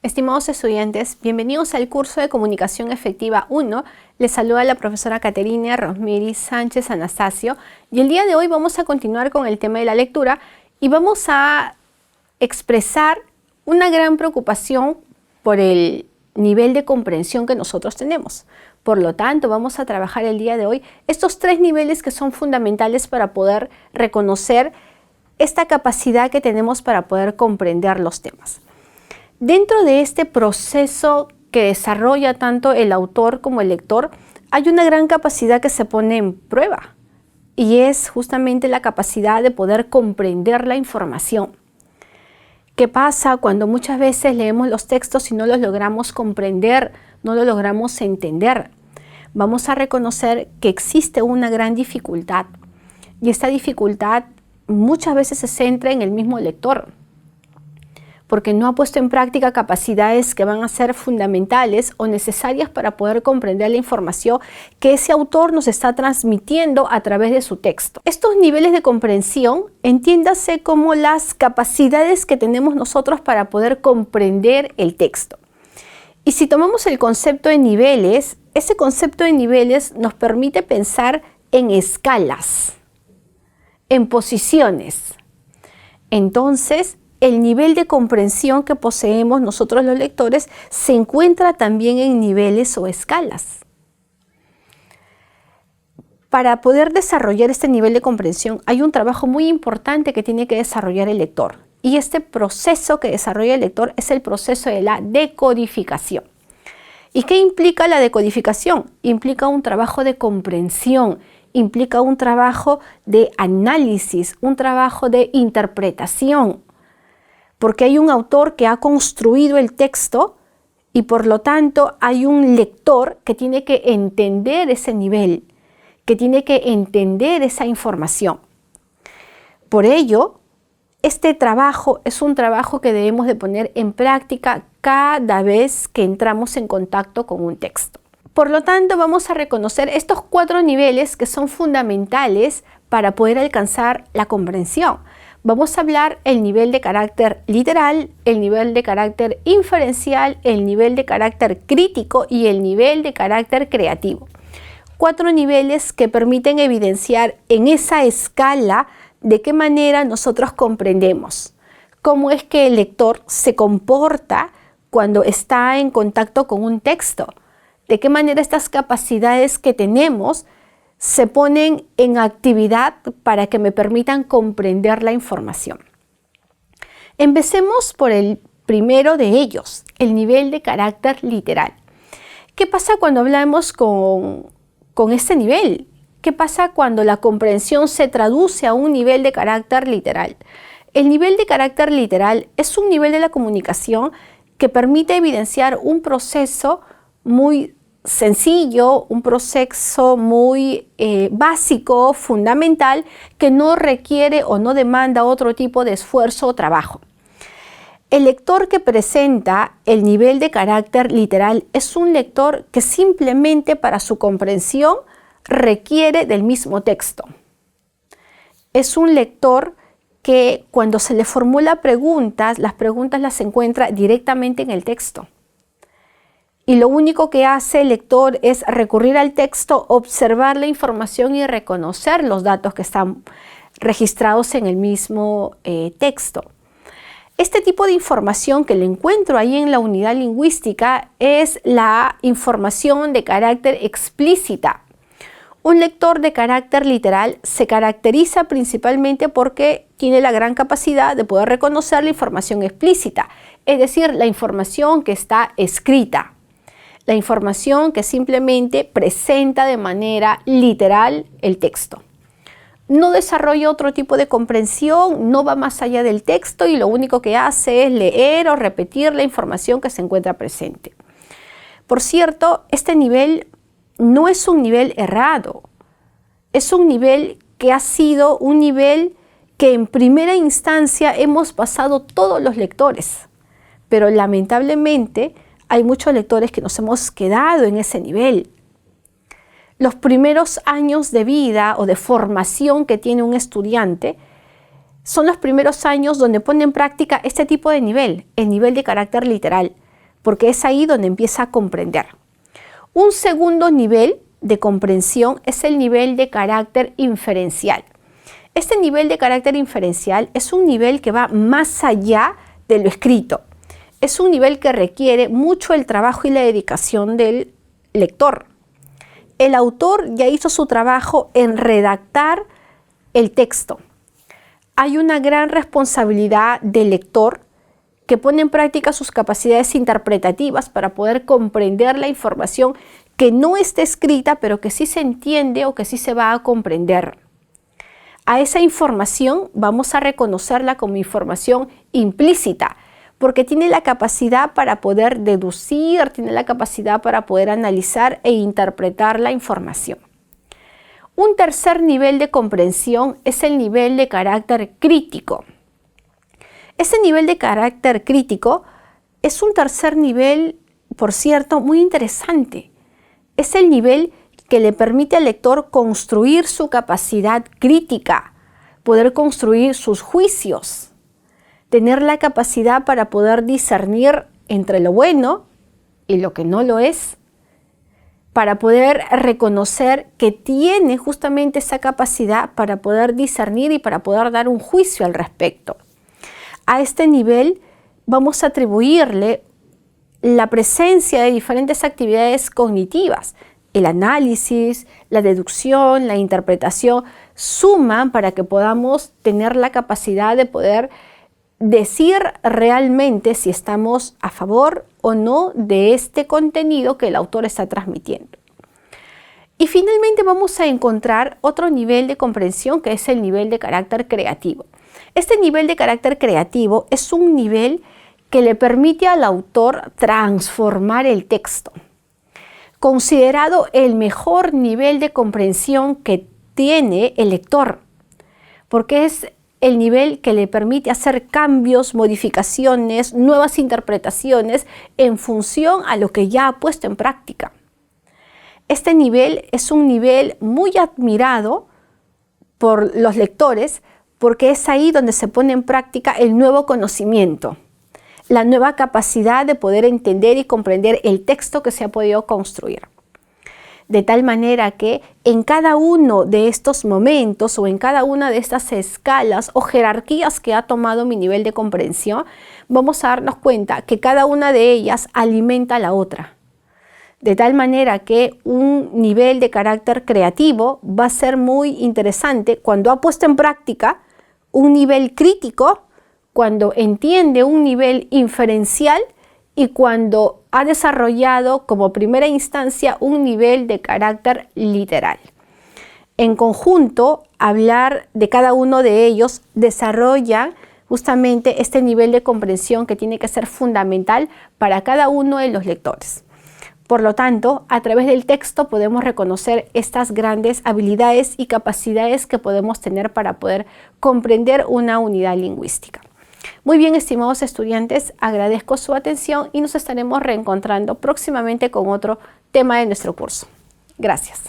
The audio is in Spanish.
Estimados estudiantes, bienvenidos al curso de Comunicación Efectiva 1. Les saluda la profesora Caterina Rosemary Sánchez Anastasio y el día de hoy vamos a continuar con el tema de la lectura y vamos a expresar una gran preocupación por el nivel de comprensión que nosotros tenemos. Por lo tanto, vamos a trabajar el día de hoy estos tres niveles que son fundamentales para poder reconocer esta capacidad que tenemos para poder comprender los temas. Dentro de este proceso que desarrolla tanto el autor como el lector, hay una gran capacidad que se pone en prueba y es justamente la capacidad de poder comprender la información. ¿Qué pasa cuando muchas veces leemos los textos y no los logramos comprender, no los logramos entender? Vamos a reconocer que existe una gran dificultad y esta dificultad muchas veces se centra en el mismo lector, porque no ha puesto en práctica capacidades que van a ser fundamentales o necesarias para poder comprender la información que ese autor nos está transmitiendo a través de su texto. Estos niveles de comprensión, entiéndase como las capacidades que tenemos nosotros para poder comprender el texto. Y si tomamos el concepto de niveles, ese concepto de niveles nos permite pensar en escalas, en posiciones. Entonces, el nivel de comprensión que poseemos nosotros los lectores se encuentra también en niveles o escalas. Para poder desarrollar este nivel de comprensión hay un trabajo muy importante que tiene que desarrollar el lector. Y este proceso que desarrolla el lector es el proceso de la decodificación. ¿Y qué implica la decodificación? Implica un trabajo de comprensión, implica un trabajo de análisis, un trabajo de interpretación. Porque hay un autor que ha construido el texto y por lo tanto hay un lector que tiene que entender ese nivel, que tiene que entender esa información. Por ello, este trabajo es un trabajo que debemos de poner en práctica cada vez que entramos en contacto con un texto. Por lo tanto, vamos a reconocer estos 4 niveles que son fundamentales para poder alcanzar la comprensión. Vamos a hablar el nivel de carácter literal, el nivel de carácter inferencial, el nivel de carácter crítico y el nivel de carácter creativo. 4 niveles que permiten evidenciar en esa escala de qué manera nosotros comprendemos, cómo es que el lector se comporta cuando está en contacto con un texto, de qué manera estas capacidades que tenemos se ponen en actividad para que me permitan comprender la información. Empecemos por el primero de ellos, el nivel de carácter literal. ¿Qué pasa cuando hablamos con este nivel? ¿Qué pasa cuando la comprensión se traduce a un nivel de carácter literal? El nivel de carácter literal es un nivel de la comunicación que permite evidenciar un proceso muy sencillo, un proceso muy básico, fundamental, que no requiere o no demanda otro tipo de esfuerzo o trabajo. El lector que presenta el nivel de carácter literal es un lector que simplemente para su comprensión requiere del mismo texto. Es un lector que cuando se le formula preguntas, las preguntas las encuentra directamente en el texto. Y lo único que hace el lector es recurrir al texto, observar la información y reconocer los datos que están registrados en el mismo texto. Este tipo de información que le encuentro ahí en la unidad lingüística es la información de carácter explícita. Un lector de carácter literal se caracteriza principalmente porque tiene la gran capacidad de poder reconocer la información explícita, es decir, la información que está escrita. La información que simplemente presenta de manera literal el texto. No desarrolla otro tipo de comprensión, no va más allá del texto y lo único que hace es leer o repetir la información que se encuentra presente. Por cierto, este nivel no es un nivel errado, es un nivel que ha sido un nivel que en primera instancia hemos pasado todos los lectores, pero lamentablemente hay muchos lectores que nos hemos quedado en ese nivel. Los primeros años de vida o de formación que tiene un estudiante son los primeros años donde pone en práctica este tipo de nivel, el nivel de carácter literal. porque es ahí donde empieza a comprender. Un segundo nivel de comprensión es el nivel de carácter inferencial. Este nivel de carácter inferencial es un nivel que va más allá de lo escrito. Es un nivel que requiere mucho el trabajo y la dedicación del lector. El autor ya hizo su trabajo en redactar el texto. Hay una gran responsabilidad del lector que pone en práctica sus capacidades interpretativas para poder comprender la información que no está escrita, pero que sí se entiende o que sí se va a comprender. A esa información vamos a reconocerla como información implícita, porque tiene la capacidad para poder deducir, tiene la capacidad para poder analizar e interpretar la información. Un tercer nivel de comprensión es el nivel de carácter crítico. Ese nivel de carácter crítico es un tercer nivel, por cierto, muy interesante. Es el nivel que le permite al lector construir su capacidad crítica, poder construir sus juicios, tener la capacidad para poder discernir entre lo bueno y lo que no lo es, para poder reconocer que tiene justamente esa capacidad para poder discernir y para poder dar un juicio al respecto. A este nivel vamos a atribuirle la presencia de diferentes actividades cognitivas. El análisis, la deducción, la interpretación suman para que podamos tener la capacidad de poder decir realmente si estamos a favor o no de este contenido que el autor está transmitiendo. Y finalmente vamos a encontrar otro nivel de comprensión, que es el nivel de carácter creativo. Este nivel de carácter creativo es un nivel que le permite al autor transformar el texto. Considerado el mejor nivel de comprensión que tiene el lector, porque es el nivel que le permite hacer cambios, modificaciones, nuevas interpretaciones en función a lo que ya ha puesto en práctica. Este nivel es un nivel muy admirado por los lectores, porque es ahí donde se pone en práctica el nuevo conocimiento, la nueva capacidad de poder entender y comprender el texto que se ha podido construir. De tal manera que en cada uno de estos momentos o en cada una de estas escalas o jerarquías que ha tomado mi nivel de comprensión, vamos a darnos cuenta que cada una de ellas alimenta a la otra. De tal manera que un nivel de carácter creativo va a ser muy interesante cuando ha puesto en práctica un nivel crítico, cuando entiende un nivel inferencial y cuando ha desarrollado como primera instancia un nivel de carácter literal. En conjunto, hablar de cada uno de ellos desarrolla justamente este nivel de comprensión que tiene que ser fundamental para cada uno de los lectores. Por lo tanto, a través del texto podemos reconocer estas grandes habilidades y capacidades que podemos tener para poder comprender una unidad lingüística. Muy bien, estimados estudiantes, agradezco su atención y nos estaremos reencontrando próximamente con otro tema de nuestro curso. Gracias.